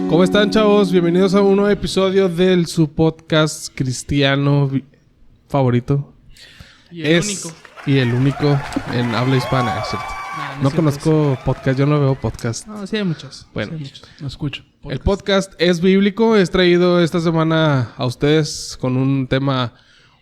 ¿Cómo están, chavos? Bienvenidos a un nuevo episodio del su podcast cristiano favorito. Y el único. Y el único en habla hispana, ¿cierto? No conozco podcast, yo no veo podcast. No, sí hay muchos. Bueno, sí hay muchos. No escucho. el podcast es bíblico. Es traído esta semana a ustedes con un tema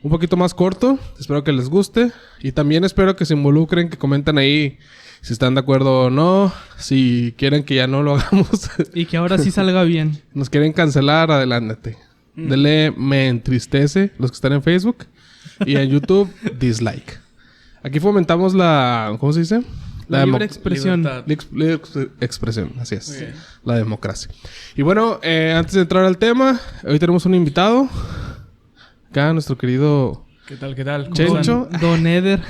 un poquito más corto. Espero que les guste. Y también espero que se involucren, que comenten ahí si están de acuerdo o no. Si quieren que ya no lo hagamos. Y que ahora sí salga bien. Nos quieren cancelar, adelante. Denle me entristece los que están en Facebook. Y en YouTube, dislike. Aquí fomentamos la... ¿Cómo se dice? La libre expresión. Libre expresión, así es. La democracia. Y bueno, antes de entrar al tema, hoy tenemos un invitado. Acá, nuestro querido... ¿Qué tal? ¿Qué tal? Chencho. Don Eder.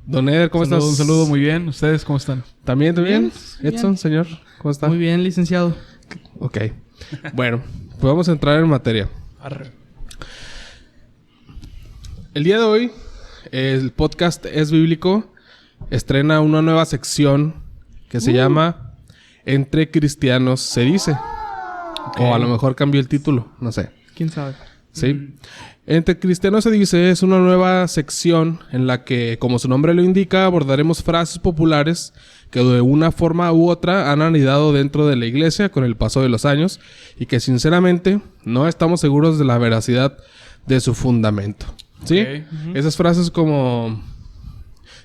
Don Eder, ¿cómo estás? Un saludo muy bien. ¿Ustedes cómo están? ¿También? Bien. Edson, señor, ¿cómo está? Muy bien, licenciado. Ok. Bueno, pues vamos a entrar en materia. Arre. El día de hoy, el podcast Es Bíblico estrena una nueva sección que se llama Entre Cristianos se dice. Okay. O a lo mejor cambió el título, no sé. ¿Quién sabe? ¿Sí? Entre Cristianos se dice es una nueva sección en la que, como su nombre lo indica, abordaremos frases populares que de una forma u otra han anidado dentro de la iglesia con el paso de los años y que sinceramente no estamos seguros de la veracidad de su fundamento. ¿Sí? Okay. Esas frases como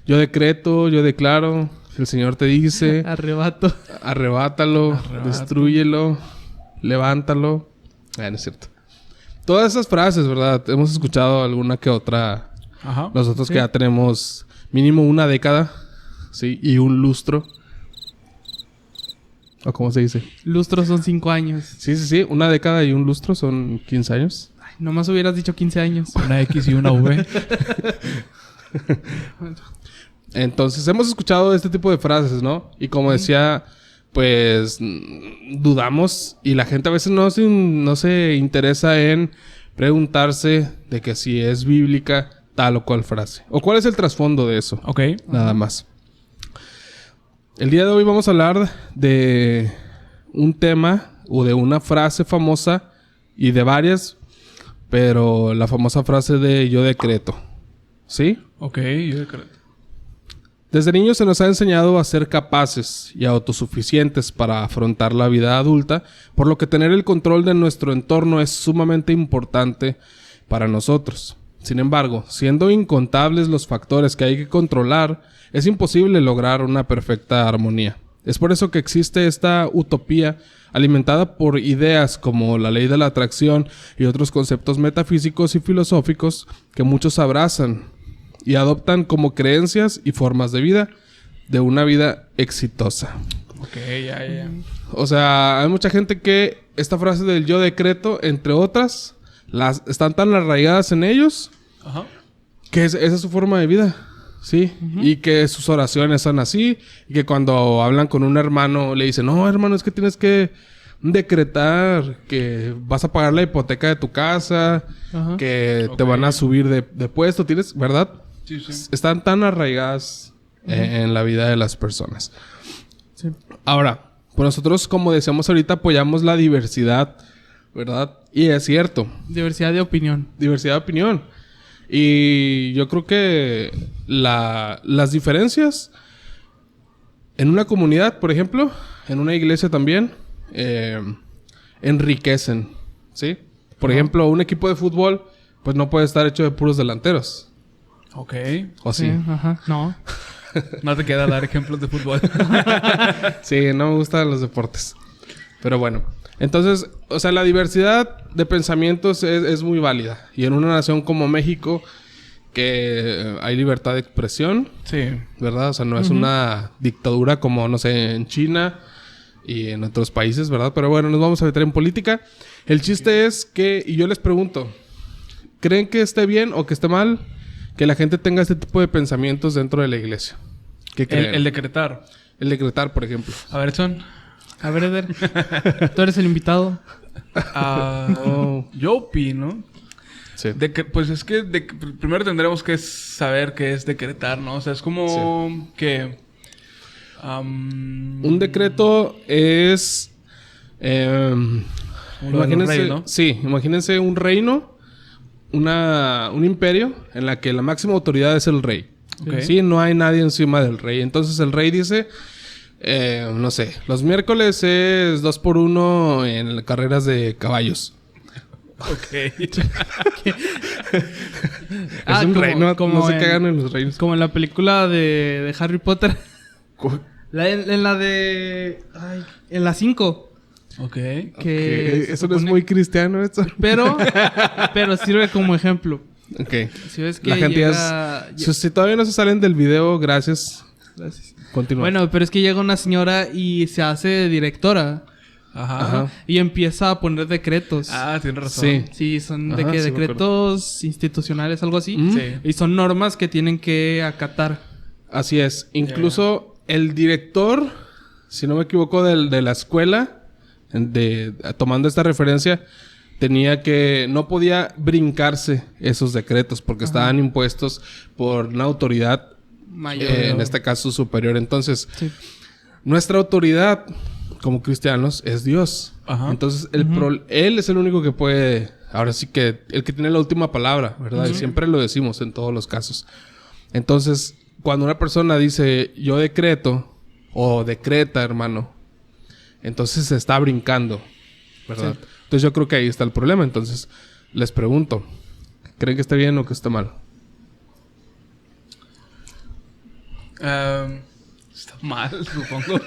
yo decreto, yo declaro, el Señor te dice, Arrebato. arrebátalo, destrúyelo, levántalo. No es cierto. Todas esas frases, ¿verdad? Hemos escuchado alguna que otra. Ajá. Nosotros Sí. que ya tenemos mínimo una década, ¿sí? Y un lustro. ¿O cómo se dice? Lustros son 5 años. Sí. Una década y un lustro son 15 años. Ay, nomás hubieras dicho 15 años. Una X y una V. Entonces, hemos escuchado este tipo de frases, ¿no? Y como decía, pues dudamos y la gente a veces no se interesa en preguntarse de que si es bíblica tal o cual frase. O cuál es el trasfondo de eso. Ok. Nada más. El día de hoy vamos a hablar de un tema o de una frase famosa y de varias, pero la famosa frase de yo decreto. ¿Sí? Ok, yo decreto. Desde niños se nos ha enseñado a ser capaces y autosuficientes para afrontar la vida adulta, por lo que tener el control de nuestro entorno es sumamente importante para nosotros. Sin embargo, siendo incontables los factores que hay que controlar, es imposible lograr una perfecta armonía. Es por eso que existe esta utopía alimentada por ideas como la ley de la atracción y otros conceptos metafísicos y filosóficos que muchos abrazan y adoptan como creencias y formas de vida de una vida exitosa. Ok, ya. O sea, hay mucha gente que esta frase del yo decreto, entre otras, están tan arraigadas en ellos Ajá. que esa es su forma de vida. Sí, y que sus oraciones son así, y que cuando hablan con un hermano le dicen, no, hermano, es que tienes que decretar que vas a pagar la hipoteca de tu casa, Ajá. que te van a subir de puesto, ¿tienes? ¿Verdad? Sí. Están tan arraigadas en la vida de las personas. Sí. Ahora, pues nosotros, como decíamos ahorita, apoyamos la diversidad, ¿verdad? Y es cierto, Diversidad de opinión. diversidad de opinión. Y yo creo que las diferencias en una comunidad, por ejemplo, en una iglesia también, enriquecen, ¿sí? Por ejemplo, un equipo de fútbol, pues no puede estar hecho de puros delanteros. Ok. ¿O sí? Ajá. No. No te queda dar ejemplos de fútbol. Sí, no me gustan los deportes. Pero bueno. Entonces, o sea, la diversidad de pensamientos es muy válida. Y en una nación como México, que hay libertad de expresión, Sí. ¿verdad? O sea, no es una dictadura como, no sé, en China y en otros países, ¿verdad? Pero bueno, nos vamos a meter en política. El chiste es que, y yo les pregunto, ¿creen que esté bien o que esté mal que la gente tenga este tipo de pensamientos dentro de la iglesia? ¿Qué creen? El decretar. El decretar, por ejemplo. A ver, Edson. A ver, Eder. Tú eres el invitado. Yo opino Sí. pues es que primero tendremos que saber qué es decretar, ¿no? O sea, es como que... Un decreto es Como lo de los reyes, ¿no? Sí, imagínense un reino, un imperio en la que la máxima autoridad es el rey. Ok. Sí, no hay nadie encima del rey. Entonces el rey dice, no sé, los miércoles es 2x1 en carreras de caballos. Ok. Es un como- reino, como no se en- cagan en los reinos. Como en la película de Harry Potter. En la de... Ay, en la 5. Ok. Que se Eso no es supone- muy cristiano, esto. Pero sirve como ejemplo. Ok. Si ves que La gente llega... si todavía no se salen del video, gracias. Gracias. Continúa. Bueno, pero es que llega una señora y se hace directora. Ajá. Ajá. Y empieza a poner decretos. Ah, tienes razón. Sí. Sí, son Ajá, de que sí me decretos institucionales, algo así. Mm. Sí. Y son normas que tienen que acatar. Así es. Incluso el director, si no me equivoco, de la escuela, tomando esta referencia, no podía brincarse esos decretos porque estaban impuestos por una autoridad, Mayor. en este caso superior. Entonces, Sí. nuestra autoridad como cristianos es Dios. Ajá. Entonces, Él es el único que puede, ahora sí que, el que tiene la última palabra, ¿verdad? Y siempre lo decimos en todos los casos. Entonces, cuando una persona dice, yo decreto, o decreta, hermano, entonces se está brincando, ¿verdad? Sí. Entonces, yo creo que ahí está el problema. Entonces, les pregunto, ¿creen que está bien o que está mal? Está mal, supongo.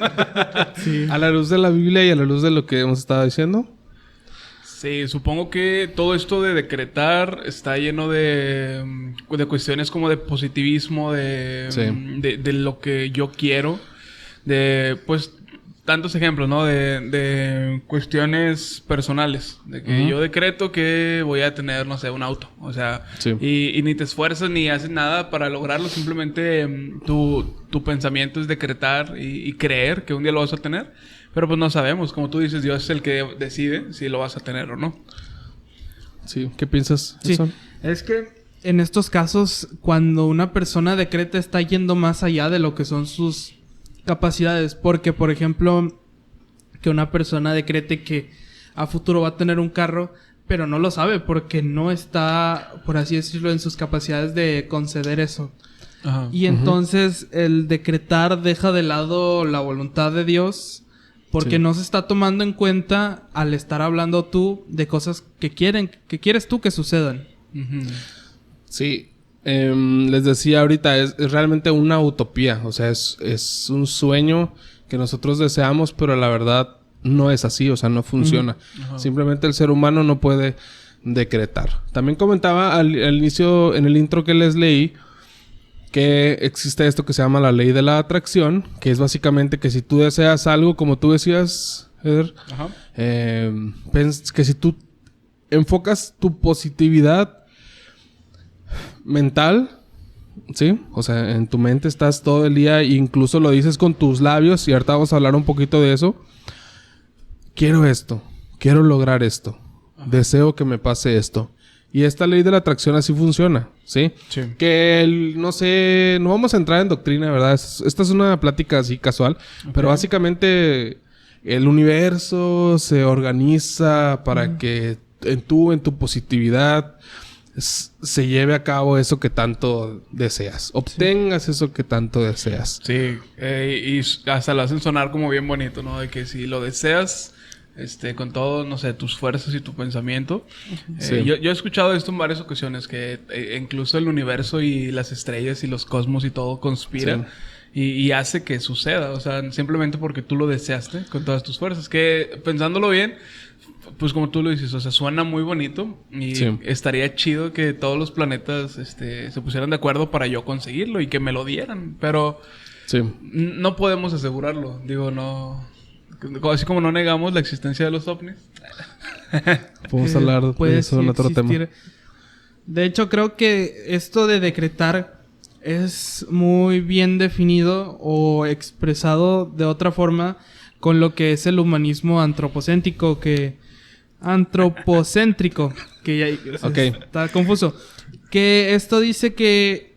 Sí. A la luz de la Biblia y a la luz de lo que hemos estado diciendo. Sí, supongo que todo esto de decretar está lleno de cuestiones como de positivismo, Sí. de lo que yo quiero, de pues tantos ejemplos, ¿no? De cuestiones personales, de que yo decreto que voy a tener, no sé, un auto, o sea, Sí. y ni te esfuerzas ni haces nada para lograrlo, simplemente tu pensamiento es decretar y creer que un día lo vas a tener. Pero pues no sabemos, como tú dices, Dios es el que decide si lo vas a tener o no. Sí, ¿qué piensas, Sí. Edson? Es que en estos casos, cuando una persona decreta, está yendo más allá de lo que son sus capacidades. Porque, por ejemplo, que una persona decrete que a futuro va a tener un carro, pero no lo sabe porque no está, por así decirlo, en sus capacidades de conceder eso. Ajá. Y entonces el decretar deja de lado la voluntad de Dios porque Sí. no se está tomando en cuenta al estar hablando tú de cosas que quieres tú que sucedan. Sí, les decía ahorita, es realmente una utopía, o sea, es un sueño que nosotros deseamos, pero la verdad no es así, o sea, no funciona. Simplemente el ser humano no puede decretar. También comentaba al inicio, en el intro que les leí, que existe esto que se llama la ley de la atracción, que es básicamente que si tú deseas algo, como tú decías, Eder, Ajá. que si tú enfocas tu positividad mental, ¿sí? O sea, en tu mente estás todo el día e incluso lo dices con tus labios, y ahorita vamos a hablar un poquito de eso. Quiero esto, quiero lograr esto, deseo que me pase esto. Y esta ley de la atracción así funciona, ¿sí? Sí. Que no sé, no vamos a entrar en doctrina, ¿verdad? Esta es una plática así casual, pero básicamente el universo se organiza para que en tu positividad se lleve a cabo eso que tanto deseas. Obtengas eso que tanto deseas. Sí, y hasta lo hacen sonar como bien bonito, ¿no? De que si lo deseas, con todo, no sé, tus fuerzas y tu pensamiento. Sí. Yo he escuchado esto en varias ocasiones, que incluso el universo y las estrellas y los cosmos y todo conspiran. Y hace que suceda, o sea, simplemente porque tú lo deseaste con todas tus fuerzas. Que pensándolo bien, pues como tú lo dices, o sea, suena muy bonito y estaría chido que todos los planetas se pusieran de acuerdo para yo conseguirlo y que me lo dieran, pero no podemos asegurarlo. Digo, no, así como no negamos la existencia de los ovnis. Podemos hablar de eso en otro tema. De hecho, creo que esto de decretar es muy bien definido o expresado de otra forma con lo que es el humanismo antropocéntrico, que ya está confuso. Que esto dice que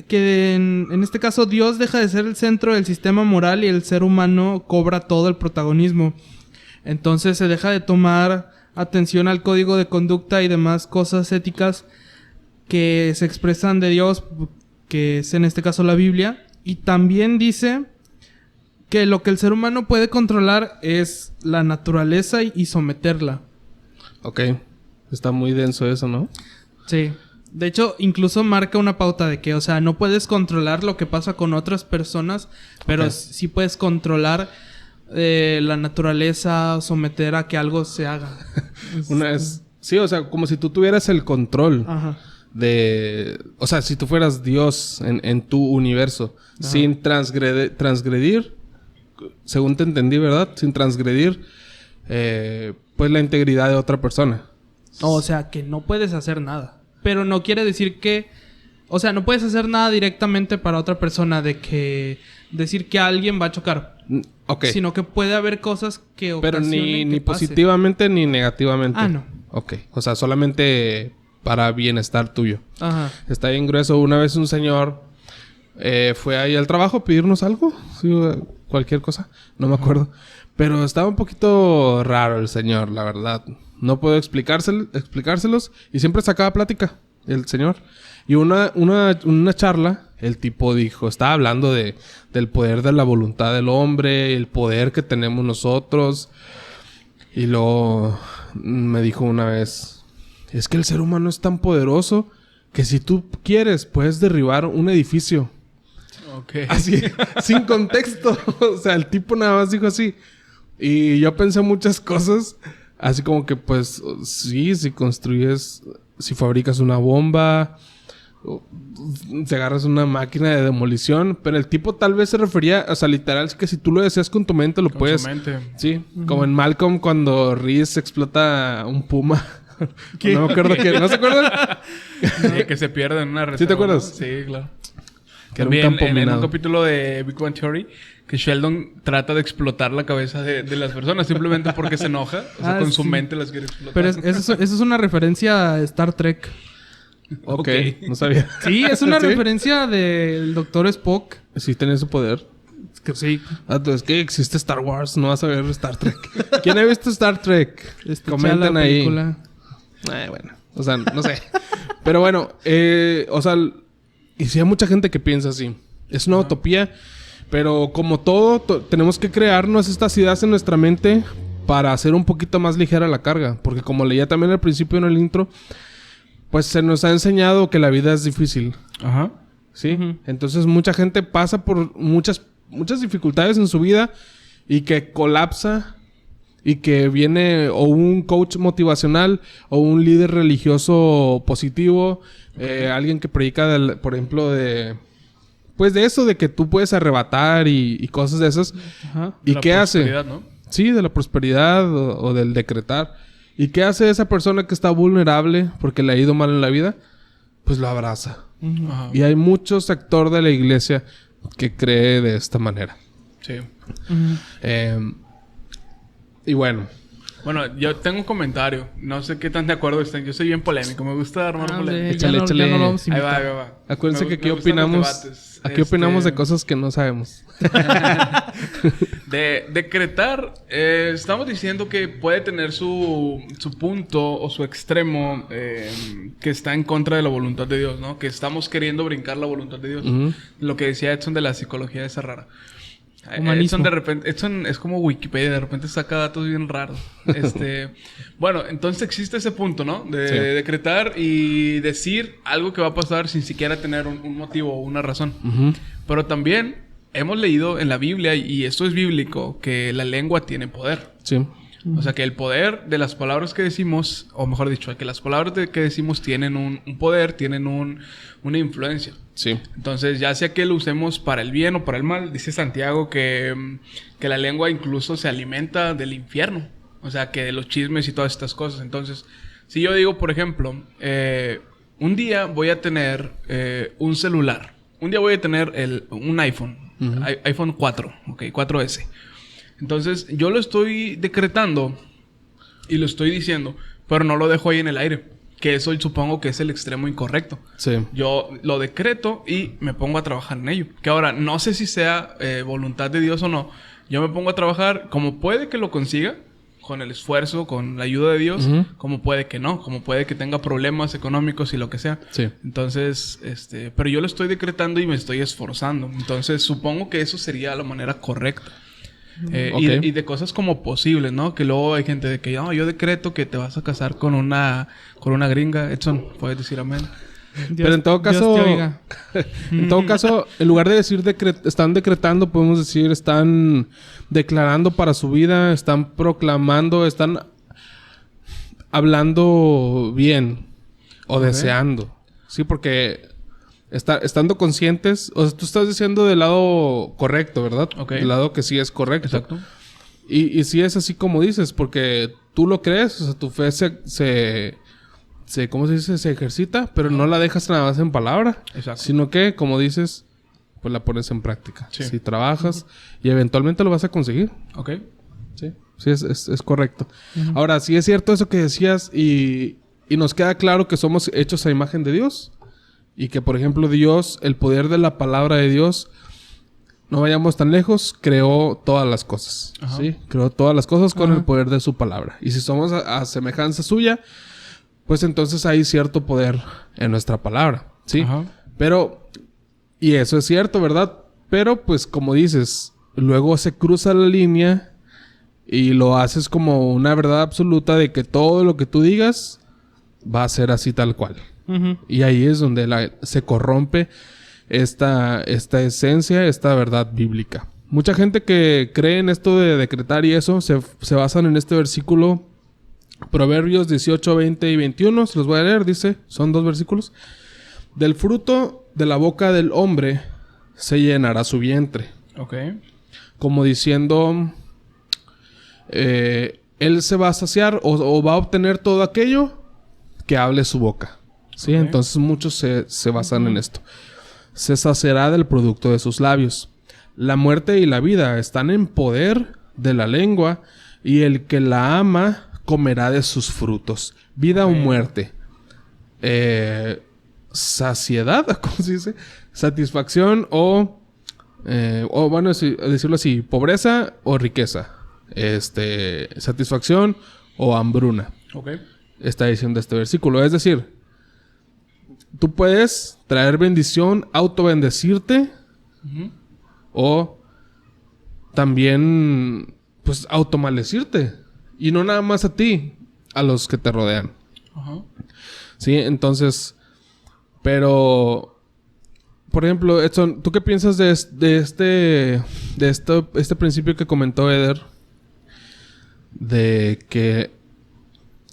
en este caso Dios deja de ser el centro del sistema moral y el ser humano cobra todo el protagonismo. Entonces se deja de tomar atención al código de conducta y demás cosas éticas que se expresan de Dios, que es en este caso la Biblia. Y también dice que lo que el ser humano puede controlar es la naturaleza y someterla. Ok. Está muy denso eso, ¿no? Sí. De hecho, incluso marca una pauta de que, o sea, no puedes controlar lo que pasa con otras personas, pero sí puedes controlar la naturaleza, someter a que algo se haga. Sí, o sea, como si tú tuvieras el control. Ajá. O sea, si tú fueras Dios en tu universo, sin transgredir, según te entendí, ¿verdad? Sin transgredir, pues la integridad de otra persona. O sea, que no puedes hacer nada. Pero no quiere decir que... O sea, no puedes hacer nada directamente para otra persona de que... Decir que alguien va a chocar. Ok. Sino que puede haber cosas que pero ocasionen ni que pase. positivamente ni negativamente. Ah, no. Ok. O sea, solamente para bienestar tuyo. Ajá. Está bien grueso. Una vez un señor fue ahí al trabajo a pedirnos algo. Sí, cualquier cosa. No me acuerdo. Pero estaba un poquito raro el señor, la verdad. No puedo explicárselos. Y siempre sacaba plática el señor. Y una charla, el tipo dijo... Estaba hablando del poder de la voluntad del hombre. El poder que tenemos nosotros. Y luego me dijo una vez... Es que el ser humano es tan poderoso... Que si tú quieres, puedes derribar un edificio. Ok. Así, sin contexto. O sea, el tipo nada más dijo así. Y yo pensé muchas cosas... Así como que, pues, sí, si construyes... Si fabricas una bomba... Si agarras una máquina de demolición... Pero el tipo tal vez se refería... O sea, literal, es que si tú lo deseas con tu mente, lo Con puedes... su mente. Sí. Como en Malcolm cuando Reese explota un puma. No me acuerdo que... ¿No se acuerdan? Sí, que se pierde en una reserva. ¿Sí te acuerdas? ¿No? Sí, claro. Que era un También campo en un minado. capítulo de Big Bang Theory... Que Sheldon trata de explotar la cabeza de las personas... Simplemente porque se enoja. O sea, con su sí. mente las quiere explotar. Pero eso es una referencia a Star Trek. Ok. No sabía. Sí, es una ¿Sí? referencia del Doctor Spock. Sí tenía su poder. Que sí. Es que existe Star Wars. No vas a ver Star Trek. ¿Quién ha visto Star Trek? Comenten la ahí. película. Bueno. O sea, no sé. Pero bueno. O sea... Y sí hay mucha gente que piensa así. Es una utopía. Pero como todo... tenemos que crearnos estas ideas en nuestra mente... Para hacer un poquito más ligera la carga. Porque como leía también al principio en el intro... Pues se nos ha enseñado que la vida es difícil. Ajá. ¿Sí? Entonces mucha gente pasa por muchas dificultades en su vida y que colapsa y que viene o un coach motivacional o un líder religioso positivo, alguien que predica, por ejemplo, pues de eso, de que tú puedes arrebatar y cosas de esas. Ajá. ¿Y La qué hace? prosperidad, ¿no? Sí, de la prosperidad o del decretar. ¿Y qué hace esa persona que está vulnerable porque le ha ido mal en la vida? Pues lo abraza. Ajá. Y hay mucho sector de la iglesia que cree de esta manera. Sí. Y bueno. Bueno, yo tengo un comentario. No sé qué tan de acuerdo estén. Yo soy bien polémico. Me gusta armar polémica. Échale, ya échale. no lo vamos a Ahí invitar. va. Acuérdense que aquí Me gustan los opinamos... debates. Aquí opinamos de cosas que no sabemos. De decretar, estamos diciendo que puede tener su punto o su extremo que está en contra de la voluntad de Dios, ¿no? Que estamos queriendo brincar la voluntad de Dios. Ujú. Lo que decía Edson de la psicología esa rara. Humanismo. Edson de repente... Edson es como Wikipedia. De repente saca datos bien raros. Bueno, entonces existe ese punto, ¿no? De Sí. decretar y decir algo que va a pasar sin siquiera tener un motivo o una razón. Ujú. Pero también hemos leído en la Biblia, y esto es bíblico, que la lengua tiene poder. Sí. O sea, que el poder de las palabras que decimos, o mejor dicho, que las palabras que decimos tienen un poder, tienen una influencia. Sí. Entonces, ya sea que lo usemos para el bien o para el mal, dice Santiago que la lengua incluso se alimenta del infierno. O sea, que de los chismes y todas estas cosas. Entonces, si yo digo, por ejemplo, un día voy a tener un celular. Un día voy a tener un iPhone. Ujú. iPhone 4. Ok, 4S. Entonces, yo lo estoy decretando y lo estoy diciendo, pero no lo dejo ahí en el aire. Que eso supongo que es el extremo incorrecto. Sí. Yo lo decreto y me pongo a trabajar en ello. Que ahora, no sé si sea voluntad de Dios o no. Yo me pongo a trabajar como puede que lo consiga. con el esfuerzo, con la ayuda de Dios, Ujú. como puede que no, como puede que tenga problemas económicos y lo que sea. Sí. Entonces, pero yo lo estoy decretando y me estoy esforzando. Entonces, supongo que eso sería la manera correcta. Ok. Y de cosas como posibles, ¿no? Que luego hay gente de que, no, yo decreto que te vas a casar con una gringa. Edson, puedes decir amén. Pero en todo caso, Dios te oiga. en todo caso, en lugar de decir están decretando, podemos decir están declarando para su vida, están proclamando, están hablando bien o Ok. deseando. Sí, porque estando conscientes, o sea, tú estás diciendo del lado correcto, ¿verdad? Ok. Del lado que sí es correcto. Exacto. Y sí es así como dices, porque tú lo crees, o sea, tu fe se ¿cómo se dice? Se ejercita, pero no la dejas nada más en palabra. Exacto. Sino que, como dices, pues la pones en práctica. Sí. Si trabajas y eventualmente lo vas a conseguir. Ok. Sí. Sí, es correcto. Ahora, sí es cierto eso que decías y nos queda claro que somos hechos a imagen de Dios. Y que, por ejemplo, Dios, el poder de la palabra de Dios, no vayamos tan lejos, creó todas las cosas. Ajá. ¿Sí? Creó todas las cosas con Ajá. el poder de su palabra. Y si somos a semejanza suya, pues entonces hay cierto poder en nuestra palabra. ¿Sí? Ajá. Pero, y eso es cierto, ¿verdad? Pero, pues, como dices, luego se cruza la línea y lo haces como una verdad absoluta de que todo lo que tú digas va a ser así tal cual. Ujú. Y ahí es donde se corrompe esta esencia, esta verdad bíblica. Mucha gente que cree en esto de decretar y eso, se basan en este versículo, Proverbios 18, 20 y 21. Se los voy a leer, dice, son 2 versículos. Del fruto de la boca del hombre se llenará su vientre. Ok. Como diciendo, él se va a saciar o va a obtener todo aquello que hable su boca. ¿Sí? Ok. Entonces muchos se basan en esto. Se saciará del producto de sus labios. La muerte y la vida están en poder de la lengua y el que la ama comerá de sus frutos. Vida o muerte. Saciedad, ¿cómo se dice? Satisfacción o bueno, decirlo así, pobreza o riqueza. Satisfacción o hambruna. Ok. Está diciendo este versículo. Es decir, tú puedes traer bendición, autobendecirte Ujú. o también, pues, automaldecirte. Y no nada más a ti, a los que te rodean. Ajá. Sí, entonces, pero, por ejemplo, Edson, ¿tú qué piensas de este principio que comentó Eder? De que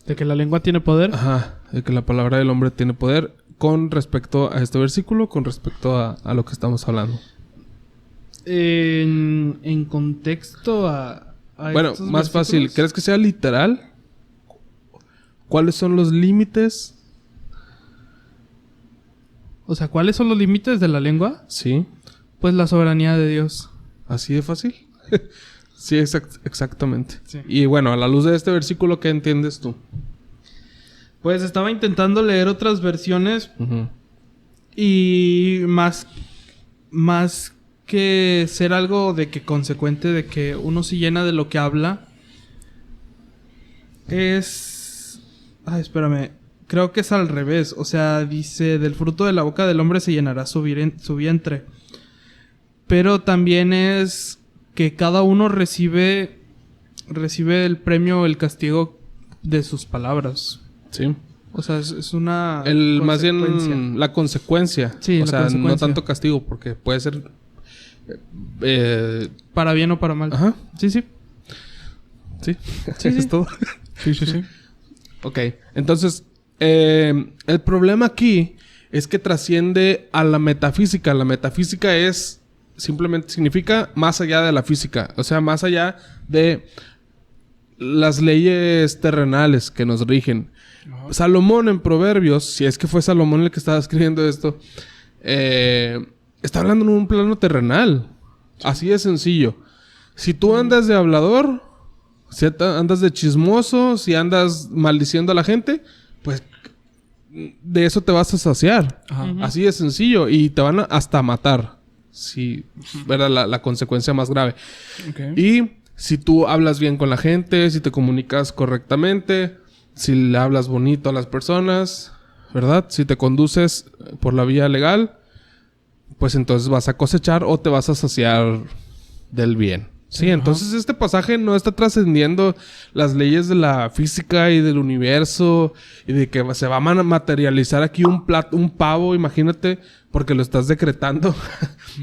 De que la lengua tiene poder. Ajá, de que la palabra del hombre tiene poder con respecto a este versículo, con respecto a lo que estamos hablando. En contexto a Bueno, estos más fácil, versículos. ¿crees que sea literal? ¿Cuáles son los límites? O sea, ¿cuáles son los límites de la lengua? Sí, Pues la soberanía de Dios. así de fácil. Sí, exactamente. Sí. Y bueno, a la luz de este versículo, ¿qué entiendes tú? Pues estaba intentando leer otras versiones Ujú. y más que ser algo de que consecuente de que uno se llena de lo que habla es... Ay, espérame. Creo que es al revés. O sea, dice, del fruto de la boca del hombre se llenará su vientre. Pero también es que cada uno recibe el premio, el castigo de sus palabras. Sí. O sea, es una Más consecuencia. bien la consecuencia. Sí, o la sea, no consecuencia. tanto castigo, porque puede ser... Para bien o para mal. Ajá, Sí, sí. sí. Sí, Es sí. todo. Sí, sí, sí. Ok, entonces, el problema aquí es que trasciende a la metafísica. La metafísica simplemente significa más allá de la física. O sea, más allá de las leyes terrenales que nos rigen. Ajá. Salomón en Proverbios, si es que fue Salomón el que estaba escribiendo esto, está hablando en un plano terrenal. Así de sencillo. Si tú andas de hablador, si andas de chismoso, si andas maldiciendo a la gente, pues de eso te vas a saciar. Ajá. Así de sencillo. Y te van hasta matar. Sí, ¿verdad? La consecuencia más grave. Ok. Y si tú hablas bien con la gente, si te comunicas correctamente, si le hablas bonito a las personas, ¿verdad? Si te conduces por la vía legal, pues entonces vas a cosechar o te vas a saciar del bien. Sí, entonces este pasaje no está trascendiendo las leyes de la física y del universo y de que se va a materializar aquí un pavo, imagínate, porque lo estás decretando.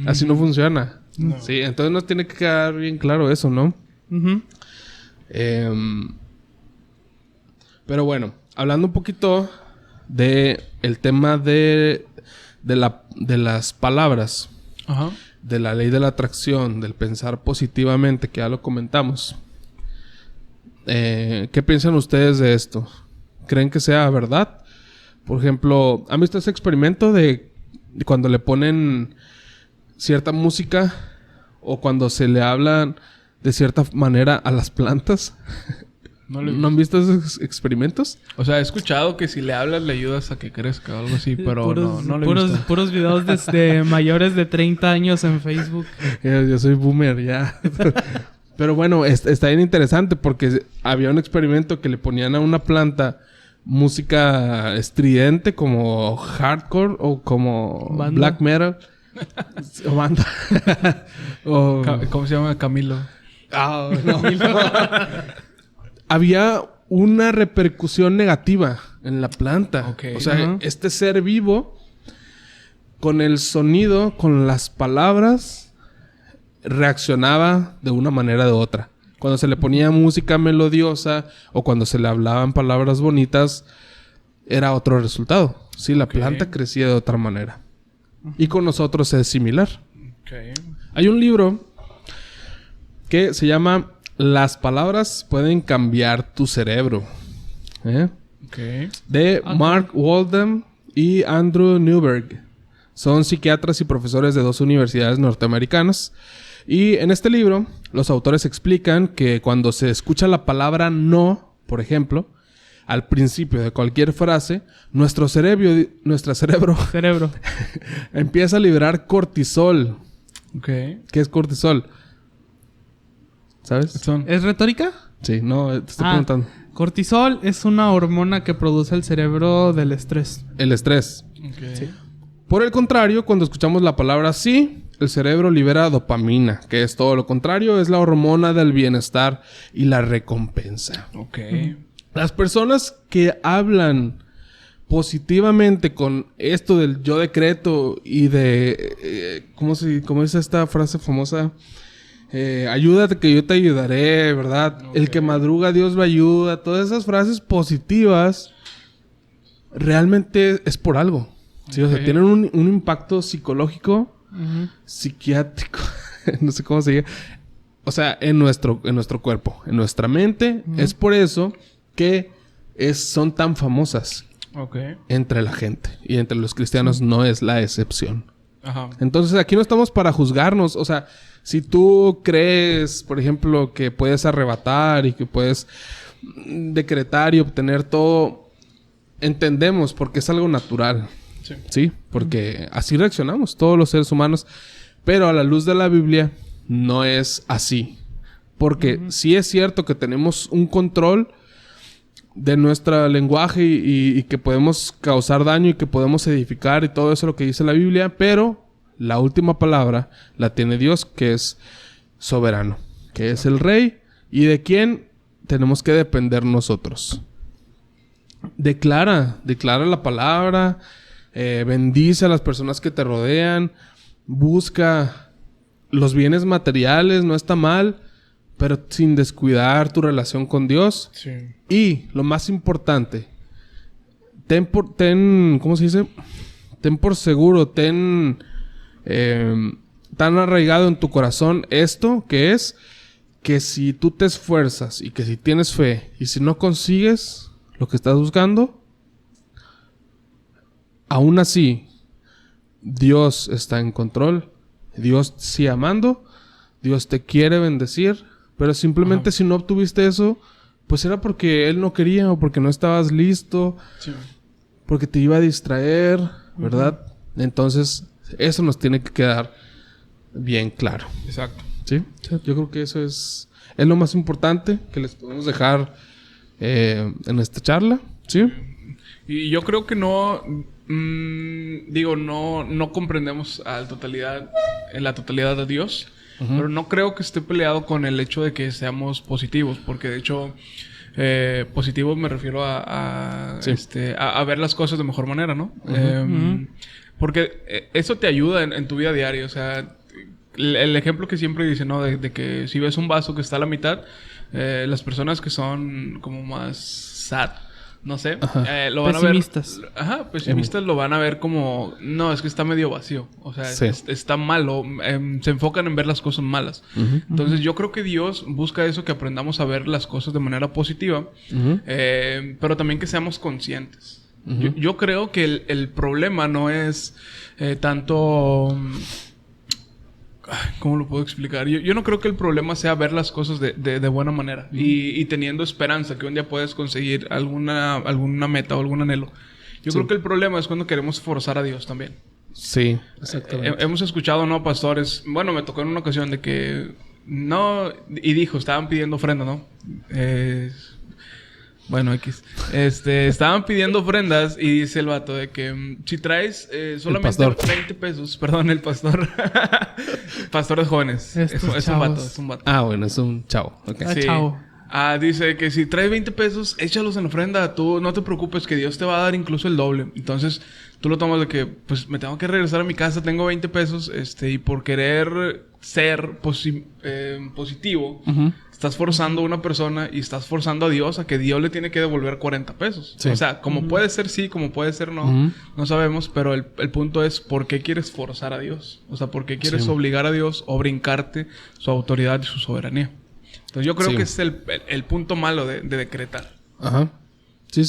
Así no funciona. No. Sí, entonces nos tiene que quedar bien claro eso, ¿no? Ujú. Pero bueno, hablando un poquito de el tema de las palabras, Ajá. de la ley de la atracción, del pensar positivamente, que ya lo comentamos. ¿Qué piensan ustedes de esto? ¿Creen que sea verdad? Por ejemplo, ¿han visto ese experimento de cuando le ponen cierta música o cuando se le hablan de cierta manera a las plantas? No lo he ¿No han visto esos experimentos? O sea, he escuchado que si le hablas le ayudas a que crezca o algo así, pero puros, no lo he visto. puros videos de mayores de 30 años en Facebook. Yo soy boomer, ya. Pero bueno, está bien interesante porque había un experimento que le ponían a una planta música estridente como hardcore o como Banda. black metal. O banda. O... ¿Cómo se llama? Camilo. Ah, no. Había una repercusión negativa en la planta. Ok. O sea, Ajá. este ser vivo, con el sonido, con las palabras, reaccionaba de una manera o de otra. Cuando se le ponía música melodiosa o cuando se le hablaban palabras bonitas, era otro resultado. Sí, la Ok. planta crecía de otra manera. Y con nosotros es similar. Okay. Hay un libro que se llama Las palabras pueden cambiar tu cerebro. Okay. De Mark Walden y Andrew Newberg. Son psiquiatras y profesores de 2 universidades norteamericanas. Y en este libro, los autores explican que cuando se escucha la palabra no, por ejemplo, al principio de cualquier frase, nuestro cerebro Cerebro. empieza a liberar cortisol. Okay. ¿Qué es cortisol? ¿Sabes? Son... ¿Es retórica? Sí, no, te estoy preguntando. Cortisol es una hormona que produce el cerebro del estrés. El estrés. Okay. Sí. Por el contrario, cuando escuchamos la palabra sí, el cerebro libera dopamina, que es todo lo contrario, es la hormona del bienestar y la recompensa. Okay. Las personas que hablan positivamente con esto del yo decreto y de... ¿cómo es esta frase famosa? Ayúdate que yo te ayudaré, ¿verdad? Okay. El que madruga, Dios lo ayuda. Todas esas frases positivas realmente es por algo. Sí, o sea, Ok. tienen un impacto psicológico, Ujú. psiquiátrico, no sé cómo se diga. O sea, en nuestro cuerpo, en nuestra mente. Es por eso que son tan famosas Okay. entre la gente. Y entre los cristianos no es la excepción. Ajá. Entonces, aquí no estamos para juzgarnos. O sea, si tú crees, por ejemplo, que puedes arrebatar y que puedes decretar y obtener todo, entendemos porque es algo natural. Sí. Sí, porque así reaccionamos todos los seres humanos. Pero a la luz de la Biblia no es así. Porque sí es cierto que tenemos un control de nuestro lenguaje y que podemos causar daño y que podemos edificar y todo eso es lo que dice la Biblia, pero la última palabra la tiene Dios, que es soberano, que es el Rey y de quien tenemos que depender nosotros. Declara la palabra, bendice a las personas que te rodean, busca los bienes materiales, no está mal, pero sin descuidar tu relación con Dios. Sí. Y lo más importante, ¿cómo se dice? Ten por seguro, tan arraigado en tu corazón esto, que es que si tú te esfuerzas y que si tienes fe y si no consigues lo que estás buscando, aún así, Dios está en control, Dios sigue amando, Dios te quiere bendecir, pero simplemente si no obtuviste eso, pues era porque Él no quería o porque no estabas listo, Sí. porque te iba a distraer, ¿verdad? Entonces, eso nos tiene que quedar bien claro. Exacto. Sí, yo creo que eso es lo más importante que les podemos dejar en esta charla, ¿sí? Y yo creo que no comprendemos en la totalidad a Dios, pero no creo que esté peleado con el hecho de que seamos positivos, porque de hecho positivo me refiero a ver las cosas de mejor manera, ¿no? Porque eso te ayuda en tu vida diaria, o sea, el ejemplo que siempre dice, ¿no? De que si ves un vaso que está a la mitad, las personas que son como más sad, no sé, lo van pesimistas. a ver... pesimistas lo van a ver como... No, es que está medio vacío. O sea, está malo. Se enfocan en ver las cosas malas. Entonces, yo creo que Dios busca eso, que aprendamos a ver las cosas de manera positiva. Pero también que seamos conscientes. Yo creo que el problema no es tanto... ¿Cómo lo puedo explicar? Yo no creo que el problema sea ver las cosas de buena manera y teniendo esperanza que un día puedes conseguir alguna meta o algún anhelo. Yo creo que el problema es cuando queremos forzar a Dios también. Sí, exactamente. Hemos escuchado, ¿no? Pastores... Bueno, me tocó en una ocasión de que... No... Y dijo, estaban pidiendo ofrenda, ¿no? Bueno, estaban pidiendo ofrendas y dice el vato de que si traes solamente 20 pesos... Perdón, el pastor. Pastor de jóvenes. Es un vato. Ah, bueno, es un chavo. Okay. Sí. Chavo. Dice que si traes 20 pesos, échalos en ofrenda. Tú no te preocupes, que Dios te va a dar incluso el doble. Entonces, tú lo tomas de que, pues, me tengo que regresar a mi casa, tengo 20 pesos, y por querer ser positivo, estás forzando a una persona y estás forzando a Dios a que Dios le tiene que devolver 40 pesos. Sí. O sea, como puede ser sí, como puede ser no, no sabemos, pero el punto es, ¿por qué quieres forzar a Dios? O sea, ¿por qué quieres obligar a Dios o brincarte su autoridad y su soberanía? Entonces, yo creo que es el punto malo de decretar. Ajá. Sí.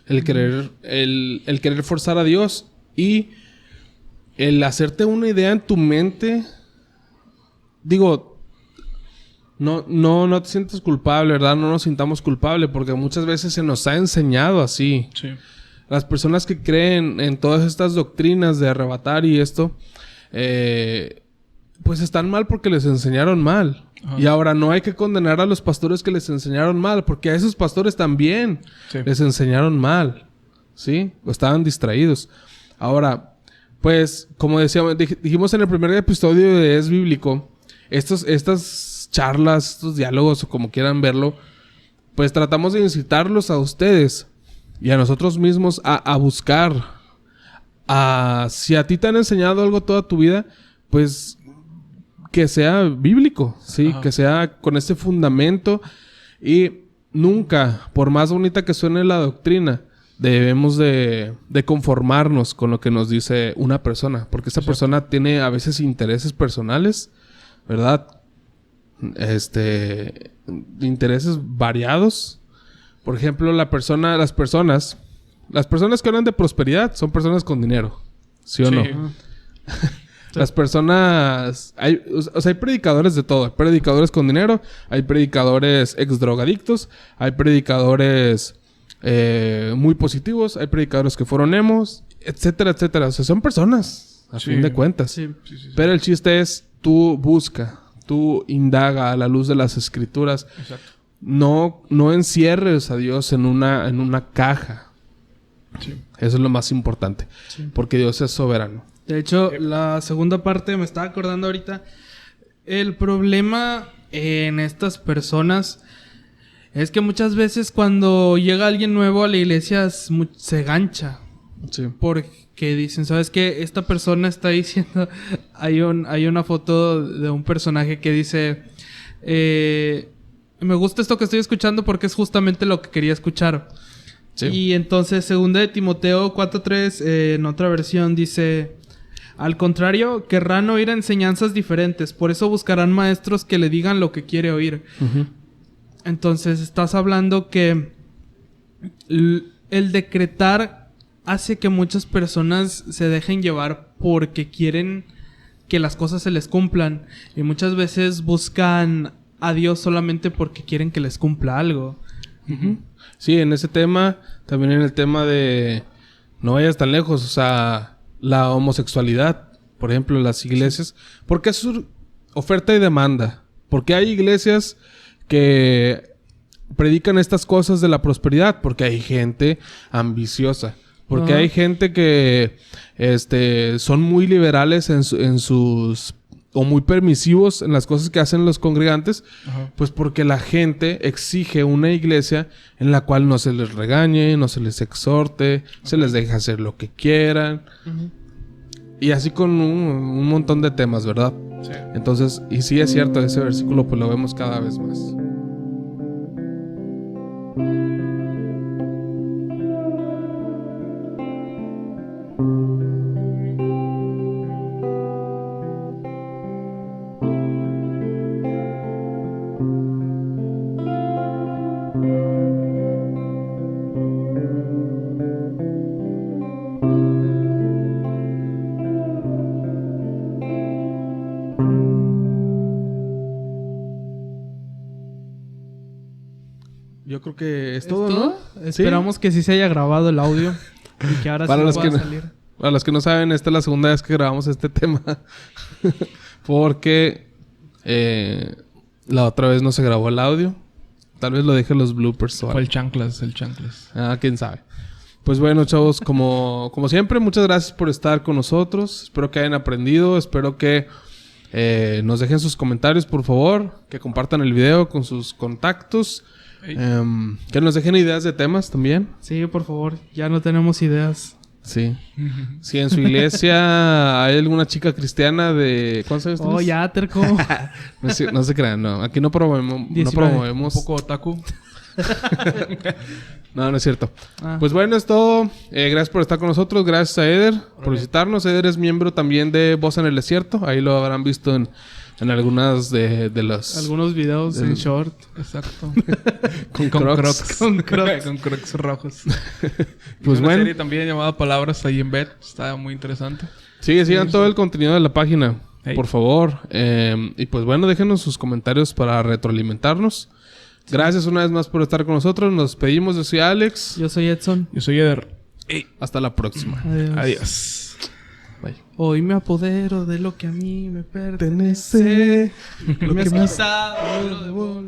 El querer forzar a Dios y el hacerte una idea en tu mente. Digo, no te sientes culpable, ¿verdad? No nos sintamos culpables porque muchas veces se nos ha enseñado así. Sí. Las personas que creen en todas estas doctrinas de arrebatar y esto, pues están mal porque les enseñaron mal. Ajá. Y ahora no hay que condenar a los pastores que les enseñaron mal, porque a esos pastores también les enseñaron mal, ¿sí? O estaban distraídos. Ahora, pues, como decíamos, dijimos en el primer episodio de Es Bíblico, estas charlas, estos diálogos, o como quieran verlo, pues tratamos de incitarlos a ustedes y a nosotros mismos a buscar. Si a ti te han enseñado algo toda tu vida, pues que sea bíblico, ¿sí? Ajá. Que sea con este fundamento. Y nunca, por más bonita que suene la doctrina, debemos de conformarnos con lo que nos dice una persona. Porque esa persona tiene a veces intereses personales, ¿verdad? Intereses variados. Por ejemplo, las personas que hablan de prosperidad son personas con dinero. ¿Sí o no? Las personas... Hay predicadores de todo. Hay predicadores con dinero. Hay predicadores ex-drogadictos. Hay predicadores muy positivos. Hay predicadores que fueron emos. Etcétera, etcétera. O sea, son personas. A fin de cuentas. Sí. Pero el chiste es... Tú busca. Tú indaga a la luz de las escrituras. Exacto. No encierres a Dios en una caja. Sí. Eso es lo más importante. Sí. Porque Dios es soberano. De hecho, la segunda parte, me estaba acordando ahorita, el problema en estas personas es que muchas veces cuando llega alguien nuevo a la iglesia se gancha. Sí. Porque dicen, ¿sabes qué? Esta persona está diciendo... Hay una foto de un personaje que dice... me gusta esto que estoy escuchando porque es justamente lo que quería escuchar. Sí. Y entonces, 2 de Timoteo 4:3, en otra versión dice... Al contrario, querrán oír enseñanzas diferentes. Por eso buscarán maestros que le digan lo que quiere oír. Entonces, estás hablando que el decretar hace que muchas personas se dejen llevar porque quieren que las cosas se les cumplan. Y muchas veces buscan a Dios solamente porque quieren que les cumpla algo. Sí, en ese tema, también en el tema de... No vayas tan lejos, o sea... La homosexualidad, por ejemplo, en las iglesias. ¿Por qué oferta y demanda. Porque hay iglesias que predican estas cosas de la prosperidad. Porque hay gente ambiciosa. Porque hay gente que son muy liberales en sus... o muy permisivos en las cosas que hacen los congregantes. Ajá. Pues porque la gente exige una iglesia en la cual no se les regañe, no se les exhorte, se les deja hacer lo que quieran. Y así con un montón de temas, ¿verdad? Sí. Entonces, y sí es cierto, ese versículo pues lo vemos cada vez más. Yo creo que es todo, ¿no? Esperamos que sí se haya grabado el audio y que ahora sí va a salir. Para los que no saben, esta es la segunda vez que grabamos este tema. Porque la otra vez no se grabó el audio. Tal vez lo deje en los bloopers. Fue el chanclas. Ah, quién sabe. Pues bueno, chavos, como siempre, muchas gracias por estar con nosotros. Espero que hayan aprendido. Espero que nos dejen sus comentarios, por favor. Que compartan el video con sus contactos. Que nos dejen ideas de temas también. Sí, por favor. Ya no tenemos ideas. Sí. Si en su iglesia hay alguna chica cristiana de... ¿Cuántos años tienes? Oh, ya, terco. No se crean, no. Aquí no promovemos... Un poco otaku. No es cierto. Pues bueno, es todo. Gracias por estar con nosotros. Gracias a Eder por visitarnos. Eder es miembro también de Voz en el Desierto. Ahí lo habrán visto en algunas de los... Algunos videos en short. Exacto. con crocs. Con crocs rojos. Pues una bueno. serie también llamada Palabras ahí en bed. Está muy interesante. Sí, sigan todo el contenido de la página. Por favor. Y pues bueno, déjenos sus comentarios para retroalimentarnos. Gracias una vez más por estar con nosotros. Nos despedimos. Yo soy Alex. Yo soy Edson. Yo soy Eder. Hasta la próxima. Adiós. Bye. Hoy me apodero de lo que a mí me pertenece. Lo Me que has me has quitado.